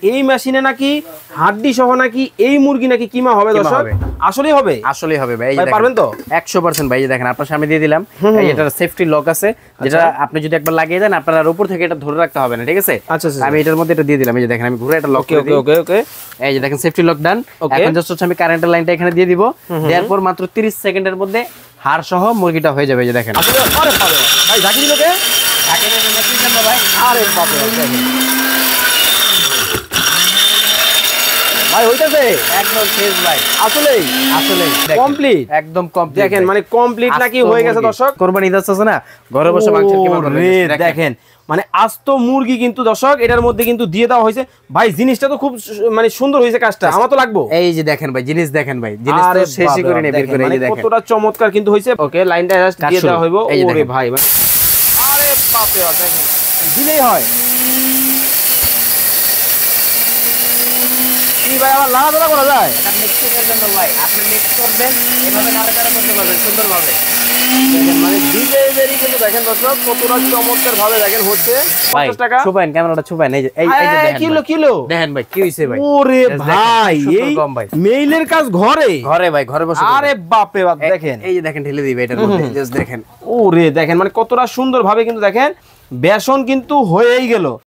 এই মেশিনে নাকি হাড্ডি সহ নাকি এই মুরগি নাকি কিমা হবে দর্শক? আসলেই হবে? আসলেই হবে ভাই। ভাই পারবেন তো? 100% ভাই। এই দেখেন আপনার সামনে দিয়ে দিলাম। এটার সেফটি লক আছে, যেটা আপনি যদি একবার লাগিয়ে দেন আপনার উপর থেকে এটা ধরে রাখতে হবে না, ঠিক আছে? আচ্ছা আচ্ছা, আমি এটার মধ্যে এটা দিয়ে দিলাম। এই যে দেখেন আমি ঘুরে এটা লক করে দিই। ওকে ওকে। এই যে দেখেন সেফটি লক ডান। এখন জাস্ট হচ্ছে আমি কারেন্টের লাইনটা এখানে দিয়ে দিব। দেওয়ার পর মাত্র 30 সেকেন্ডের মধ্যে হাড় সহ মুরগিটা হয়ে যাবে। এই যে দেখেন। আসলে আরে বাবা ভাই ঝাঁকি দিল কে? ঝাঁকি দিল না, কি জানো ভাই? আরে বাবা দেখেন ভাই হইতাছে একদম শেষ ভাই। আসলেই আসলেই কমপ্লিট, একদম কমপ্লিট। দেখেন মানে কমপ্লিট নাকি হয়ে গেছে দর্শক। কোরবানি ঈদ আসছে না, ঘরে বসে মাংসের কিমা করবেন। দেখেন মানে আস্ত মুরগি কিন্তু দর্শক এটার মধ্যে কিন্তু দিয়ে দেওয়া হয়েছে ভাই। জিনিসটা তো খুব মানে সুন্দর হয়েছে, কাজটা আমার তো লাগবে। এই যে দেখেন ভাই, জিনিস দেখেন ভাই, জিনিস তো শেষই করে নে বের করে। এই যে দেখেন কতটা চমৎকার কিন্তু হয়েছে। ওকে লাইনটা জাস্ট দিয়ে দেওয়া হইবো। ওরে ভাই আরে বাপ রে বাপ দেখেন দিলেই হয় কি ভাই? আমার লাড়াচাড়া করা যায়? এটা মিক্সিংয়ের জন্য ভাই, আপনি মিক্স করবেন এভাবে নাড়াচাড়া করতে পারবেন সুন্দরভাবে। দেখেন মানে ডিজাইনেরই কিন্তু দেখেন দর্শক কতটা চমৎকার ভাবে দেখেন হচ্ছে। 50 টাকা ছুপাইন, ক্যামেরাটা ছুপাইন। এই যে এই যে দেখেন কিলো কিলো দেখেন ভাই কি হইছে ভাই। ওরে ভাই এই কম ভাই, মেইলের কাজ ঘরে ঘরে ভাই, ঘরে বসে। আরে বাপ রে বাপ দেখেন। এই যে দেখেন ঢেলে দিবে এটার মধ্যে, জাস্ট দেখেন। ওরে দেখেন মানে কতটা সুন্দর ভাবে কিন্তু দেখেন বেসন কিন্তু হয়েই গেল।